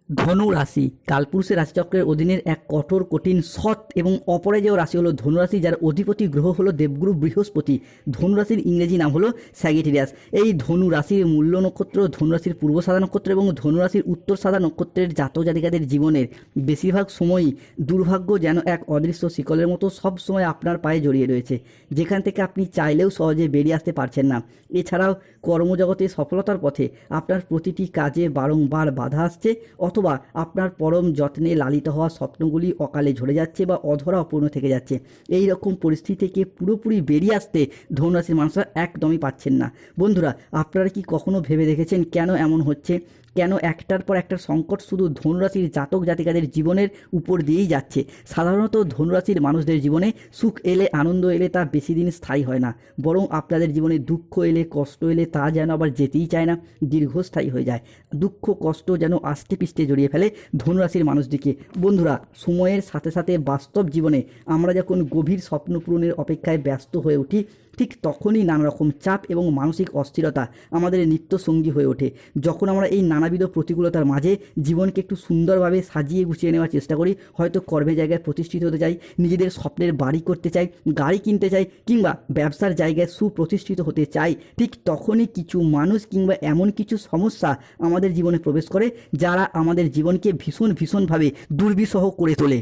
ধনু রাশি কালপুরুষের রাশিচক্রের অধীনের এক কঠোর কঠিন সৎ এবং অপরাজেয় রাশি হলো ধনুরাশি, যার অধিপতি গ্রহ হলো দেবগুরু বৃহস্পতি। ধনুরাশির ইংরেজি নাম হলো স্যাগিটেরিয়াস। এই ধনু রাশির মূল্য নক্ষত্র, ধনুরাশির পূর্ব সাদা নক্ষত্র এবং ধনুরাশির উত্তর সাদা নক্ষত্রের জাতক জাতিকাদের জীবনের বেশিরভাগ সময়ই দুর্ভাগ্য যেন এক অদৃশ্য শিকলের মতো সব সময় আপনার পায়ে জড়িয়ে রয়েছে, যেখান থেকে আপনি চাইলেও সহজে বেরিয়ে আসতে পারছেন না। এছাড়াও কর্মজগতে সফলতার পথে আপনার প্রতিটি কাজে বারংবার বাধা আসছে, অথবা আপনার পরম যত্নে লালিত হওয়া স্বপ্নগুলি অকালে ঝরে যাচ্ছে বা অধরা অপূর্ণ থেকে যাচ্ছে। এই রকম পরিস্থিতি থেকে পুরোপুরি বেরিয়ে আসতে ধনুরাশির মানুষরা একদমই পাচ্ছেন না। বন্ধুরা, আপনারা কি কখনো ভেবে দেখেছেন কেন এমন হচ্ছে? কেন একটার পর একটা সংকট শুধু ধনুরাশির জাতক জাতিকাদের জীবনের উপর দিয়েই যাচ্ছে? সাধারণত ধনুরাশির মানুষদের জীবনে সুখ এলে, আনন্দ এলে তা বেশি দিন স্থায়ী হয় না, বরং আপনাদের জীবনে দুঃখ এলে, কষ্ট এলে তা যেন আবার যেতেই চায় না, দীর্ঘস্থায়ী হয়ে যায়। দুঃখ কষ্ট যেন আষ্টে পিষ্টে জড়িয়ে ফেলে ধনুরাশির মানুষটিকে। বন্ধুরা, সময়ের সাথে সাথে বাস্তব জীবনে আমরা যখন গভীর স্বপ্ন পূরণের অপেক্ষায় ব্যস্ত হয়ে উঠি, ঠিক তখনই নানা রকম চাপ এবং মানসিক অস্থিরতা আমাদের নিত্য সঙ্গী হয়ে ওঠে। যখন আমরা এই নানাবিধ প্রতিকূলতার মাঝে জীবনকে একটু সুন্দরভাবে সাজিয়ে গুছিয়ে নেওয়ার চেষ্টা করি, হয়তো কর্মের জায়গায় প্রতিষ্ঠিত হতে চাই, নিজেদের স্বপ্নের বাড়ি করতে চাই, গাড়ি কিনতে চাই, কিংবা ব্যবসার জায়গায় সুপ্রতিষ্ঠিত হতে চাই, ঠিক তখনই কিছু মানুষ কিংবা এমন কিছু সমস্যা আমাদের জীবনে প্রবেশ করে যারা আমাদের জীবনকে ভীষণভাবে দুর্বিষহ করে তোলে।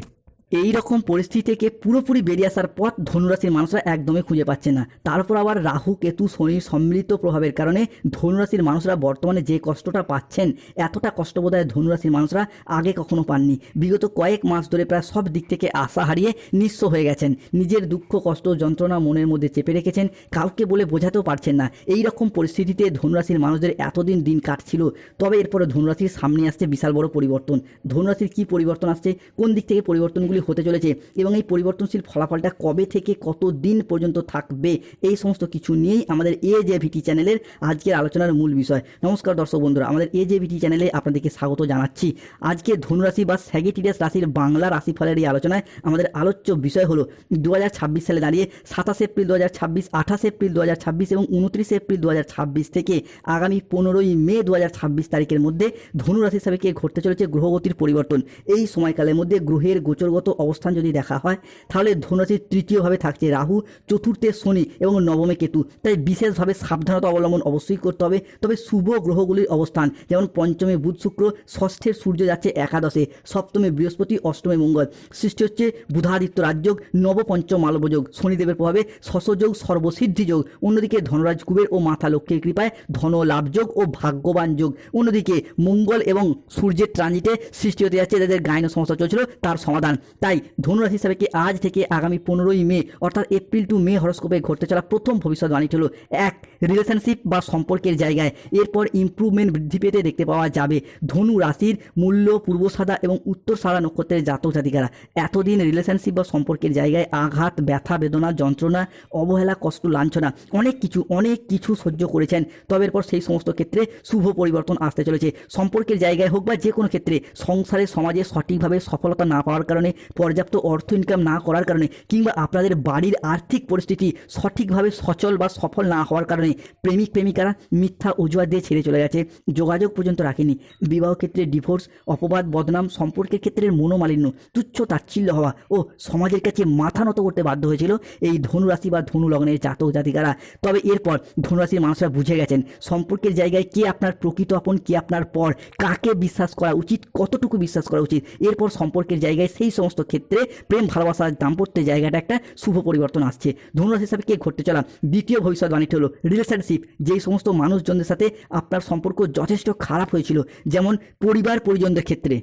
এই রকম পরিস্থিতি থেকে পুরোপুরি বেরিয়ে আসার পথ ধনুরাশির মানুষরা একদমই খুঁজে পাচ্ছে না। তারপর আবার রাহু কেতু শনির সম্মিলিত প্রভাবের কারণে ধনুরাশির মানুষরা বর্তমানে যে কষ্টটা পাচ্ছেন, এতটা কষ্ট বোধহয় ধনুরাশির মানুষরা আগে কখনো পাননি। বিগত কয়েক মাস ধরে প্রায় সব দিক থেকে আশা হারিয়ে নিঃস্ব হয়ে গেছেন। নিজের দুঃখ কষ্ট যন্ত্রণা মনের মধ্যে চেপে রেখেছেন, কাউকে বলে বোঝাতেও পারছেন না। এই রকম পরিস্থিতিতে ধনুরাশির মানুষদের এতদিন দিন কাটছিল। তবে এরপরে ধনুরাশির সামনে আসছে বিশাল বড় পরিবর্তন। ধনুরাশির কী পরিবর্তন আসছে, কোন দিক থেকে পরিবর্তনগুলি হতে চলেছে এবং এই পরিবর্তনশীল ফলাফলটা কবে থেকে কত দিন পর্যন্ত থাকবে, এই সমস্ত কিছু নিয়েই আমাদের AJVT চ্যানেলের আজকের আলোচনার মূল বিষয়। নমস্কার দর্শক বন্ধুরা, আমাদের AJVT চ্যানেলে আপনাদেরকে স্বাগত জানাচ্ছি। আজকে ধনুরাশি বা স্যাগিটেরিয়াস রাশির বাংলা রাশিফলের এই আলোচনায় আমাদের আলোচ্য বিষয় হলো 2026 সালে দাঁড়িয়ে 27 এপ্রিল 2026, 28 এপ্রিল 2026 এবং 29 এপ্রিল 2026 থেকে আগামী 15ই মে 2026 তারিখের মধ্যে ধনুরাশি সাপেক্ষে ঘটতে চলেছে গ্রহগতির পরিবর্তন। এই সময়কালের মধ্যে গ্রহের গোচরগত অবস্থান যদি দেখা হয়, তাহলে ধনুরাশির তৃতীয়ভাবে থাকছে রাহু, চতুর্থে শনি এবং নবমে কেতু। তাই বিশেষভাবে সাবধানতা অবলম্বন অবশ্যই করতে হবে। তবে শুভ গ্রহগুলির অবস্থান, যেমন পঞ্চমে বুধ শুক্র, ষষ্ঠের সূর্য যাচ্ছে একাদশে, সপ্তমে বৃহস্পতি, অষ্টমে মঙ্গল। সৃষ্টি হচ্ছে বুধাদিত্য রাজযোগ, নবপঞ্চম মালবযোগ, শনিদেবের প্রভাবে শশযোগ, সর্বসিদ্ধি যোগ। অন্যদিকে ধনরাজ কুবের ও মাতা লক্ষ্মীর কৃপায় ধন লাভ যোগ ও ভাগ্যবান যোগ। অন্যদিকে মঙ্গল এবং সূর্যের ট্রানজিটে সৃষ্টি হতে যাচ্ছে যাদের গাইনো সমস্যা চলছিল তার সমাধান। তাই ধনুরাশি সাপেক্ষে আজ থেকে আগামী 15ই মে অর্থাৎ এপ্রিল টু মে হরস্কোপে ঘটতে চলা প্রথম ভবিষ্যৎবাণীটি হলো 1. রিলেশনশিপ বা সম্পর্কের জায়গায় এরপর ইমপ্রুভমেন্ট বৃদ্ধি পেতে দেখতে পাওয়া যাবে। ধনু রাশির মূল্য পূর্ব সাদা এবং উত্তর সাদা নক্ষত্রের জাতক জাতিকারা এতদিন রিলেশনশিপ বা সম্পর্কের জায়গায় আঘাত, ব্যথা, বেদনা, যন্ত্রণা, অবহেলা, কষ্ট, লাঞ্ছনা অনেক কিছু সহ্য করেছেন। তবে এরপর সেই সমস্ত ক্ষেত্রে শুভ পরিবর্তন আসতে চলেছে। সম্পর্কের জায়গায় হোক বা যে কোনো ক্ষেত্রে সংসারে সমাজে সঠিকভাবে সফলতা না পাওয়ার কারণে, পর্যাপ্ত অর্থ ইনকাম না করার কারণে, কিংবা আপনাদের বাড়ির আর্থিক পরিস্থিতি সঠিকভাবে সচল বা সফল না হওয়ার কারণে প্রেমিক প্রেমিকারা মিথ্যা অজুহাত দিয়ে ছেড়ে চলে গেছে, যোগাযোগ পর্যন্ত রাখেনি। বিবাহ ক্ষেত্রে ডিভোর্স, অপবাদ, বদনাম, সম্পর্কের ক্ষেত্রে মনোমালিন্য, তুচ্ছ তাচ্ছিল্য হওয়া ও সমাজের কাছে মাথা নত করতে বাধ্য হয়েছিল এই ধনুরাশি বা ধনু লগ্নের জাতক জাতিকারা। তবে এরপর ধনুরাশির মানুষরা বুঝে গেছেন সম্পর্কের জায়গায় কে আপনার প্রকৃত আপন, কে আপনার পর, কাকে বিশ্বাস করা উচিত, কতটুকু বিশ্বাস করা উচিত। এরপর সম্পর্কের জায়গায় সেই সমস্ত ক্ষেত্রে প্রেম, ভালোবাসা, দাম্পত্যের জায়গাটা একটা শুভ পরিবর্তন আসছে। ধনুরাশি হিসাবে কে ঘটতে চলা দ্বিতীয় ভবিষ্যৎবাণীটি হলো রিলেশনশিপ। যেই সমস্ত মানুষজনদের সাথে আপনার সম্পর্ক যথেষ্ট খারাপ হয়েছিল, যেমন পরিবার পরিজনদের ক্ষেত্রে,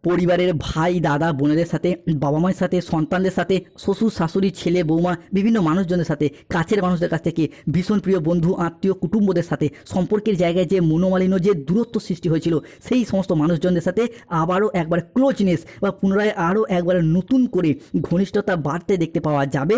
পরিবারের ভাই দাদা বোনেদের সাথে, বাবা মায়ের সাথে, সন্তানদের সাথে, শ্বশুর শাশুড়ি, ছেলে বৌমা, বিভিন্ন মানুষজনের সাথে, কাছের মানুষদের কাছ থেকে, ভীষণ প্রিয় বন্ধু আত্মীয় কুটুম্বদের সাথে সম্পর্কের জায়গায় যে মনোমালিন্য, যে দূরত্ব সৃষ্টি হয়েছিল, সেই সমস্ত মানুষজনদের সাথে আবারও একবার ক্লোজনেস বা পুনরায় আরও একবার নতুন করে ঘনিষ্ঠতা বাড়তে দেখতে পাওয়া যাবে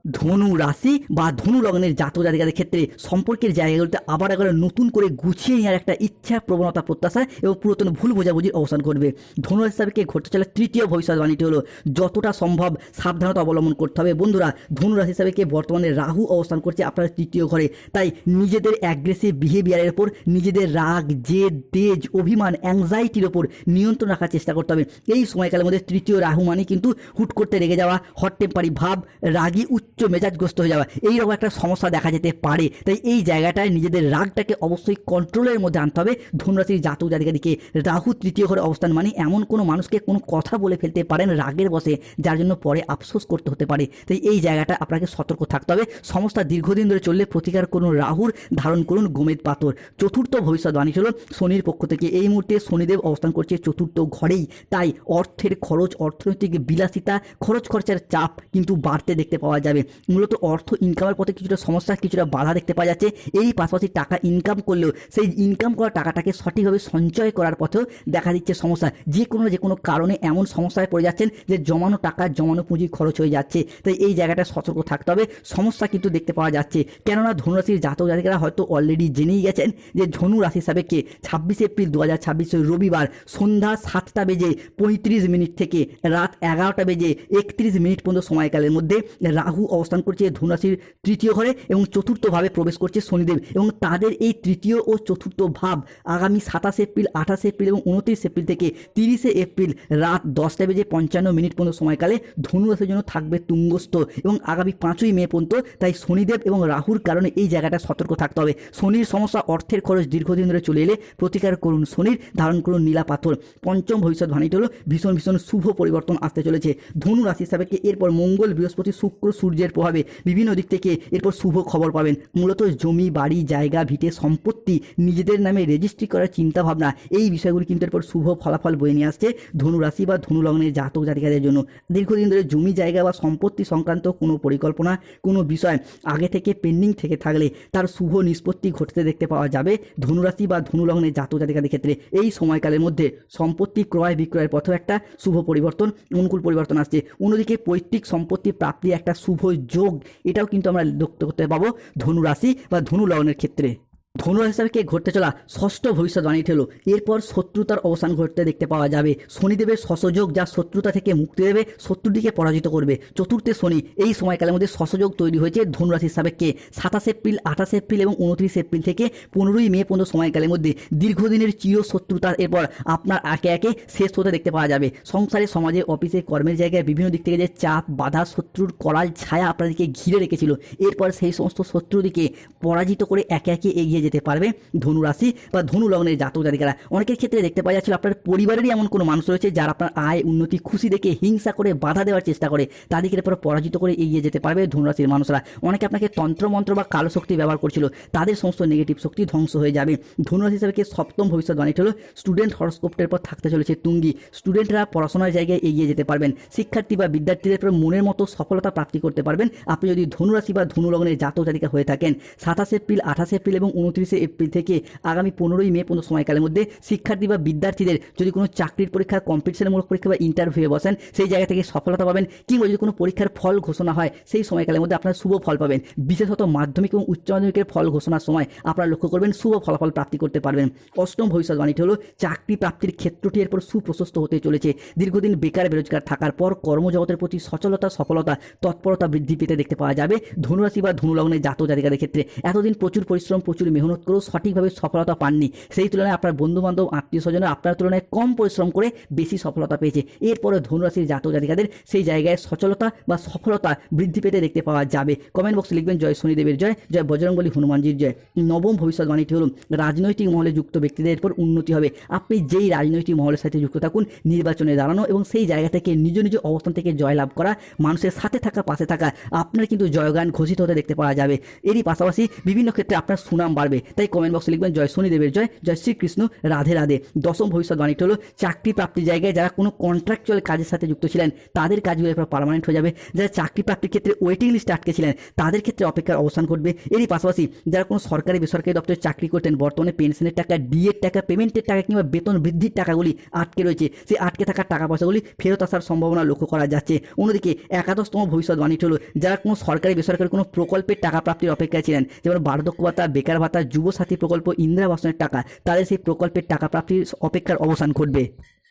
ধনু রাশি বা ধনু লগ্নের জাতক জাতিকাদের ক্ষেত্রে সম্পর্কের জায়গাগুলোতে আবার একবার নতুন করে গুছিয়ে নেওয়ার একটা ইচ্ছা, প্রবণতা, প্রত্যাশা এবং পুরাতন ভুল বোঝাবুঝির অবসান করবে। ধনু রাশি হিসাবে ঘটতে চলা তৃতীয় ভবিষ্যৎবাণীটি হলো যতটা সম্ভব সাবধানতা অবলম্বন করতে হবে। বন্ধুরা, ধনু রাশি হিসাবে বর্তমানে রাহু অবস্থান করছে আপনার তৃতীয় ঘরে, তাই নিজেদের অ্যাগ্রেসিভ বিহেভিয়ারের ওপর, নিজেদের রাগ, জেদ, তেজ, অভিমান, অ্যাংজাইটির ওপর নিয়ন্ত্রণ রাখার চেষ্টা করতে হবে। এই সময়কালের মধ্যে তৃতীয় রাহু মানে কিন্তু হুট করতে রেগে যাওয়া, হট টেম্পারি ভাব, রাগী, উচ্চ মেজাজগ্রস্ত হয়ে যাওয়া, এইরকম একটা সমস্যা দেখা যেতে পারে। তাই এই জায়গাটায় নিজেদের রাগটাকে অবশ্যই কন্ট্রোলের মধ্যে আনতে হবে। ধনুরাশির জাতক জাতিকাদিকে রাহু তৃতীয় ঘরে অবস্থান মানে এমন কোনো মানুষকে কোনো কথা বলে ফেলতে পারেন রাগের বশে, যার জন্য পরে আফসোস করতে হতে পারে। তাই এই জায়গাটা আপনাকে সতর্ক থাকতে হবে। সমস্যা দীর্ঘদিন ধরে চললে প্রতিকার করুন রাহুর, ধারণ করুন গোমেদ পাথর। চতুর্থ ভবিষ্যৎবাণী হল শনির পক্ষ থেকে। এই মুহূর্তে শনিদেব অবস্থান করছে চতুর্থ ঘরেই, তাই অর্থের খরচ, অর্থনৈতিক বিলাসিতা, খরচ খরচার চাপ কিন্তু বাড়তে দেখতে পাওয়া যাবে। মূলত অর্থ ইনকামের পথে কিছুটা সমস্যা, কিছুটা বাধা দেখতে পাওয়া যাচ্ছে। এই পাশাপাশি টাকা ইনকাম করলেও সেই ইনকাম করা টাকাটাকে সঠিকভাবে সঞ্চয় করার পথেও দেখা দিচ্ছে সমস্যা। যে কোনো কারণে এমন সমস্যায় পড়ে যাচ্ছেন যে জমানো টাকা, জমানো পুঁজি খরচ হয়ে যাচ্ছে। তাই এই জায়গাটা সতর্ক থাকতে হবে। সমস্যা কিন্তু দেখতে পাওয়া যাচ্ছে, কেননা ধনুরাশির জাতক জাতিকারা হয়তো অলরেডি জেনেই গেছেন যে ধনু রাশি হিসাবে 26 এপ্রিল 2026 রবিবার সন্ধ্যা 7:35 থেকে রাত 11:31 পর্যন্ত সময়কালের মধ্যে রাহু অবস্থান করছে ধনুরাশির তৃতীয় ঘরে এবং চতুর্থভাবে প্রবেশ করছে শনিদেব, এবং তাদের এই তৃতীয় ও চতুর্থ ভাব আগামী 27 এপ্রিল, 28 এপ্রিল এবং 29 এপ্রিল থেকে 30 এপ্রিল রাত 10:55 পর্যন্ত সময়কালে ধনুরাশির জন্য থাকবে তুঙ্গস্থ এবং আগামী 5ই মে পর্যন্ত। তাই শনিদেব এবং রাহুর কারণে এই জায়গাটা সতর্ক থাকতে হবে। শনির সমস্যা, অর্থের খরচ দীর্ঘদিন ধরে চলে এলে প্রতিকার করুন শনির, ধারণ করুন নীলা পাথর। পঞ্চম ভবিষ্যৎবাণীটি হলো ভীষণ শুভ পরিবর্তন আসতে চলেছে ধনু রাশি হিসাবে। এরপর মঙ্গল, বৃহস্পতি, শুক্র, সূর্যের প্রভাবে বিভিন্ন দিক থেকে এরপর শুভ খবর পাবেন। মূলত জমি, বাড়ি, জায়গা, ভিটে, সম্পত্তি নিজেদের নামে রেজিস্ট্রি করার চিন্তাভাবনা, এই বিষয়গুলি কিন্তু এরপর শুভ ফলাফল বয়ে নিয়ে আসছে ধনু রাশি বা ধনু লগ্নের জাতক জাতিকাদের জন্য। দীর্ঘদিন ধরে জমি, জায়গা বা সম্পত্তি সংক্রান্ত কোনো পরিকল্পনা, কোনো বিষয় আগে থেকে পেন্ডিং থেকে থাকলে তার শুভ নিষ্পত্তি ঘটতে দেখতে পাওয়া যাবে ধনুরাশি বা ধনু লগ্নের জাতক জাতিকাদের ক্ষেত্রে। এই সময়কালের মধ্যে সম্পত্তি ক্রয় বিক্রয়ের পথেও একটা শুভ পরিবর্তন, অনুকূল পরিবর্তন আসছে। অন্যদিকে পৈতৃক সম্পত্তি প্রাপ্তির একটা শুভ যোগ, এটাও কিন্তু আমরা লক্ষ্য করতে পাবো ধনুরাশি বা ধনু লগ্নের ক্ষেত্রে। ধনু রাশি হিসাবে ঘটতে চলা ষষ্ঠ ভবিষ্যৎবাণীটি হলো এরপর শত্রুতার অবসান ঘটতে দেখতে পাওয়া যাবে। শনিদেবের শশযোগ যা শত্রুতা থেকে মুক্তি দেবে, শত্রুটিকে পরাজিত করবে। চতুর্থে শনি এই সময়কালের মধ্যে শশযোগ তৈরি হয়েছে ধনু রাশি হিসাবে 27 এপ্রিল, 28 এপ্রিল এবং 29 এপ্রিল থেকে 15ই মে পর্যন্ত সময়কালের মধ্যে দীর্ঘদিনের চির শত্রুতা এরপর আপনার একে একে শেষ হতে দেখতে পাওয়া যাবে। সংসারে, সমাজে, অফিসে, কর্মের জায়গায় বিভিন্ন দিক থেকে যে চাপ, বাধা, শত্রুর করাল ছায়া আপনাদেরকে ঘিরে রেখেছিল, এরপর সেই সমস্ত শত্রুদিকে পরাজিত করে একে একে এগিয়ে যেতে পারবে ধনু রাশি বা ধনু লগ্নের জাতক জাতিকারা। অনেকের ক্ষেত্রে দেখতে পাওয়া যাচ্ছিল আপনার পরিবারেরই এমন কোনো মানুষ রয়েছে যারা আপনার আয়, উন্নতি, খুশি দেখে হিংসা করে বাধা দেওয়ার চেষ্টা করে, তাদেরকে এরপর পরাজিত করে এগিয়ে যেতে পারবে ধনু রাশির মানুষরা। অনেকে আপনাকে তন্ত্রমন্ত্র বা কালো শক্তি ব্যবহার করছিল, তাদের সমস্ত নেগেটিভ শক্তি ধ্বংস হয়ে যাবে। ধনু রাশি হিসাবে সপ্তম ভবিষ্যৎবাণীটি হলো স্টুডেন্ট হরস্কোপের পর থাকতে চলেছে তুঙ্গি। স্টুডেন্টরা পড়াশোনার জায়গায় এগিয়ে যেতে পারবেন। শিক্ষার্থী বা বিদ্যার্থীদের মনের মতো সফলতা প্রাপ্তি করতে পারবেন আপনি যদি ধনু রাশি বা ধনু লগ্নের জাতক জাতিকা হয়ে থাকেন। 27 এপ্রিল, 28 এপ্রিল এবং 29 এপ্রিল থেকে আগামী 15ই মে পর্যন্ত সময়কালের মধ্যে শিক্ষার্থী বা বিদ্যার্থীদের যদি কোনো চাকরির পরীক্ষা, কম্পিটিশনমূলক পরীক্ষা বা ইন্টারভিউয়ে বসেন, সেই জায়গা থেকে সফলতা পাবেন। কিংবা যদি কোনো পরীক্ষার ফল ঘোষণা হয়, সেই সময়কালের মধ্যে আপনারা শুভ ফল পাবেন। বিশেষত মাধ্যমিক এবং উচ্চ মাধ্যমিকের ফল ঘোষণার সময় আপনারা লক্ষ্য করবেন শুভ ফলাফল প্রাপ্তি করতে পারবেন। অষ্টম ভবিষ্যৎবাণীটি হলো চাকরি প্রাপ্তির ক্ষেত্রটি এরপর সুপ্রশস্ত হতে চলেছে। দীর্ঘদিন বেকার বেরোজগার থাকার পর কর্মজগতের প্রতি সচলতা, সফলতা, তৎপরতা বৃদ্ধি পেতে দেখতে পাওয়া যাবে ধনুরাশি বা ধনু লগ্নের জাতক জাতিকাদের ক্ষেত্রে। এতদিন প্রচুর পরিশ্রম, প্রচুর মেহনত করেও সঠিকভাবে সফলতা পাননি, সেই তুলনায় আপনার বন্ধুবান্ধব, আত্মীয় স্বজনরা আপনার তুলনায় কম পরিশ্রম করে বেশি সফলতা পেয়েছে। এরপরে ধনুরাশির জাতক জাতিকাদের সেই জায়গায় সচলতা বা সফলতা বৃদ্ধি পেতে দেখতে পাওয়া যাবে। কমেন্ট বক্সে লিখবেন জয় শনিদেবের জয়, জয় বজরংবলী হনুমানজির জয়। নবম ভবিষ্যৎবাণীটি হল রাজনৈতিক মহলে যুক্ত ব্যক্তিদের এরপর উন্নতি হবে। আপনি যেই রাজনৈতিক মহলের সাথে যুক্ত থাকুন, নির্বাচনে দাঁড়ানো এবং সেই জায়গা থেকে নিজ নিজ অবস্থান থেকে জয়লাভ করা, মানুষের সাথে থাকা, পাশে থাকা, আপনার কিন্তু জয়গান ঘোষিত হতে দেখতে পাওয়া যাবে। এরই পাশাপাশি বিভিন্ন ক্ষেত্রে আপনার সুনাম বাড়বে। পারবে। তাই কমেন্ট বক্সে লিখবেন জয় শনিদেবের জয়, জয় শ্রীকৃষ্ণ, রাধে রাধে। দশম ভবিষ্যৎবাণীটি হলো চাকরি প্রাপ্তির জায়গায় যারা কোনো কন্ট্রাকচুয়াল কাজের সাথে যুক্ত ছিলেন তাদের কাজগুলো এরপর পার্মানেন্ট হয়ে যাবে। যারা চাকরি প্রাপ্তির ক্ষেত্রে ওয়েটিং লিস্টে আটকে ছিলেন তাদের ক্ষেত্রে অপেক্ষার অবসান ঘটবে। এরই পাশাপাশি যারা কোনো সরকারি বেসরকারি দপ্তরে চাকরি করতেন, বর্তমানে পেনশনের টাকা, ডিএর টাকা, পেমেন্টের টাকা কিংবা বেতন বৃদ্ধির টাকাগুলি আটকে রয়েছে, সেই আটকে থাকা টাকা পয়সাগুলি ফেরত আসার সম্ভাবনা লক্ষ্য করা যাচ্ছে। অন্যদিকে একাদশতম ভবিষ্যৎবাণীটি হলো যারা কোনো সরকারি বেসরকারি কোনো প্রকল্পের টাকা প্রাপ্তির অপেক্ষায় ছিলেন, যেমন বার্ধক্য ভাতা, বেকার ভাতা, যুবসাথী প্রকল্প, ইন্দিরা আবাসনের টাকা, তাদের সেই প্রকল্পের টাকা প্রাপ্তির অপেক্ষার অবসান ঘটবে।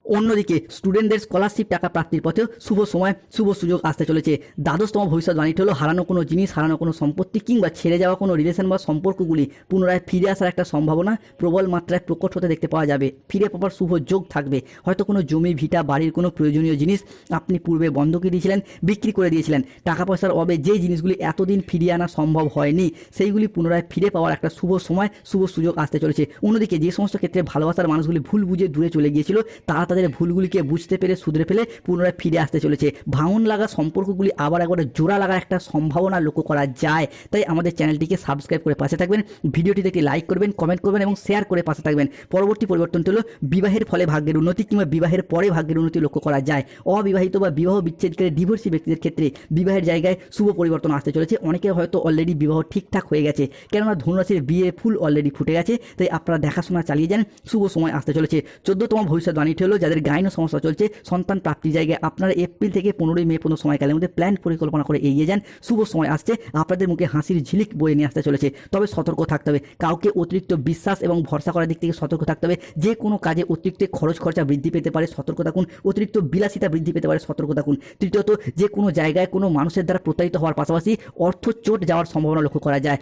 অন্যদিকে স্টুডেন্টদের স্কলারশিপ টাকা প্রাপ্তির পথেও শুভ সময়, শুভ সুযোগ আসতে চলেছে। দ্বাদশতম ভবিষ্যৎবাণীটি হলো হারানো কোনো জিনিস, হারানো কোনো সম্পত্তি কিংবা ছেড়ে যাওয়া কোনো রিলেশন বা সম্পর্কগুলি পুনরায় ফিরে আসার একটা সম্ভাবনা প্রবল মাত্রায় প্রকট হতে দেখতে পাওয়া যাবে। ফিরে পাওয়ার শুভ যোগ থাকবে। হয়তো কোনো জমি, ভিটা, বাড়ির কোনো প্রয়োজনীয় জিনিস আপনি পূর্বে বন্ধকি দিয়েছিলেন, বিক্রি করে দিয়েছিলেন, টাকা পয়সার অভাবে যেই জিনিসগুলি এতদিন ফিরিয়ে আনা সম্ভব হয়নি সেইগুলি পুনরায় ফিরে পাওয়ার একটা শুভ সময়, শুভ সুযোগ আসতে চলেছে। অন্যদিকে যে সমস্ত ক্ষেত্রে ভালোবাসার মানুষগুলি ভুল বুঝে দূরে চলে গিয়েছিল তারা তাদের ভুলগুলিকে বুঝতে পেরে শুধরে ফেলে পুনরায় ফিরে আসতে চলেছে। ভাঙন লাগা সম্পর্কগুলি আবার একবারে জোড়া লাগার একটা সম্ভাবনা লক্ষ্য করা যায়। তাই আমাদের চ্যানেলটিকে সাবস্ক্রাইব করে পাশে থাকবেন, ভিডিওটিতে একটি লাইক করবেন, কমেন্ট করবেন এবং শেয়ার করে পাশে থাকবেন। পরবর্তী পরিবর্তনটি হলো বিবাহের ফলে ভাগ্যের উন্নতি কিংবা বিবাহের পরে ভাগ্যের উন্নতি লক্ষ্য করা যায়। অবিবাহিত বা বিবাহ বিচ্ছেদকারী ডিভোর্সি ব্যক্তিদের ক্ষেত্রে বিবাহের জায়গায় শুভ পরিবর্তন আসতে চলেছে। অনেকে হয়তো অলরেডি বিবাহ ঠিকঠাক হয়ে গেছে, কেননা ধনুরাশির বিয়ে ফুল অলরেডি ফুটে গেছে। তাই আপনারা দেখাশোনা চালিয়ে যান, শুভ সময় আসতে চলেছে। 14তম ভবিষ্যৎবাণীটি হলো যাদের গাইনো সমস্যা চলছে, সন্তান প্রাপ্তির জায়গায় আপনারা এপ্রিল থেকে 15 মে পর্যন্ত সময়কালের মধ্যে প্ল্যান পরিকল্পনা করে এগিয়ে যান। শুভ সময় আসছে, আপনাদের মুখে হাসির ঝিলিক বয়ে নিয়ে আসতে চলেছে। তবে সতর্ক থাকতে হবে, কাউকে অতিরিক্ত বিশ্বাস এবং ভরসা করার দিক থেকে সতর্ক থাকতে হবে। যে কোনো কাজে অতিরিক্ত খরচা বৃদ্ধি পেতে পারে, সতর্ক থাকুন। অতিরিক্ত বিলাসিতা বৃদ্ধি পেতে পারে, সতর্ক থাকুন। তৃতীয়ত, যে কোনো জায়গায় কোনো মানুষের দ্বারা প্রতারিত হওয়ার পাশাপাশি অর্থ চোট যাওয়ার সম্ভাবনা লক্ষ্য করা যায়।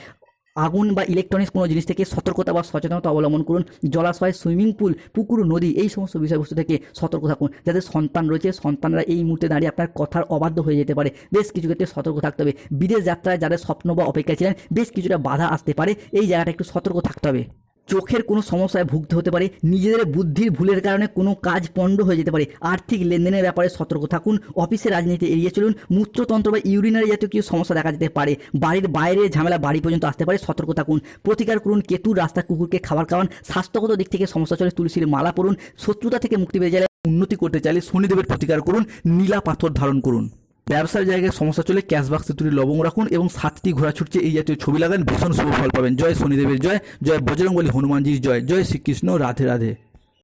আগুন বা ইলেকট্রনিক্স কোনো জিনিস থেকে সতর্কতা বা সচেতনতা অবলম্বন করুন। জলাশয়, সুইমিং পুল, পুকুর, নদী এই সমস্ত বিষয়বস্তু থেকে সতর্ক থাকুন। যাদের সন্তান রয়েছে, সন্তানরা এই মুহূর্তে দাঁড়িয়ে আপনার কথার অবাধ্য হয়ে যেতে পারে, বেশ কিছু ক্ষেত্রে সতর্ক থাকতে হবে। বিদেশ যাত্রায় যাদের স্বপ্ন বা অপেক্ষা ছিলেন, বেশ কিছুটা বাধা আসতে পারে, এই জায়গাটা একটু সতর্ক থাকতে হবে। চোখের কোনো সমস্যায় ভুগতে হতে পারে, নিজেদের বুদ্ধির ভুলের কারণে কোনো কাজ পণ্ড হয়ে যেতে পারে। আর্থিক লেনদেনের ব্যাপারে সতর্ক থাকুন। অফিসের রাজনীতি এড়িয়ে চলুন। মূত্রতন্ত্র বা ইউরিনারি জাতীয় কিছু সমস্যা দেখা যেতে পারে। বাড়ির বাইরে ঝামেলা বাড়ি পর্যন্ত আসতে পারে, সতর্ক থাকুন। প্রতিকার করুন, কেতুর রাস্তা কুকুরকে খাবার খাওয়ান। স্বাস্থ্যগত দিক থেকে সমস্যা চলে, তুলসীর মালা পড়ুন। শত্রুতা থেকে মুক্তি পেয়ে গেলে, উন্নতি করতে চাইলে শনিদেবের প্রতিকার করুন, নীলা পাথর ধারণ করুন। ব্যবসার জায়গায় সমস্যা চলে, ক্যাশ বাক্সে তুলে লবঙ্গ রাখুন এবং 7টি ঘোড়া ছুটছে এই জাতীয় ছবি লাগান, ভীষণ শুভ ফল পাবেন। জয় শনিদেবের জয়, জয় বজরংবলী হনুমানজির জয়, জয় শ্রীকৃষ্ণ, রাধে রাধে।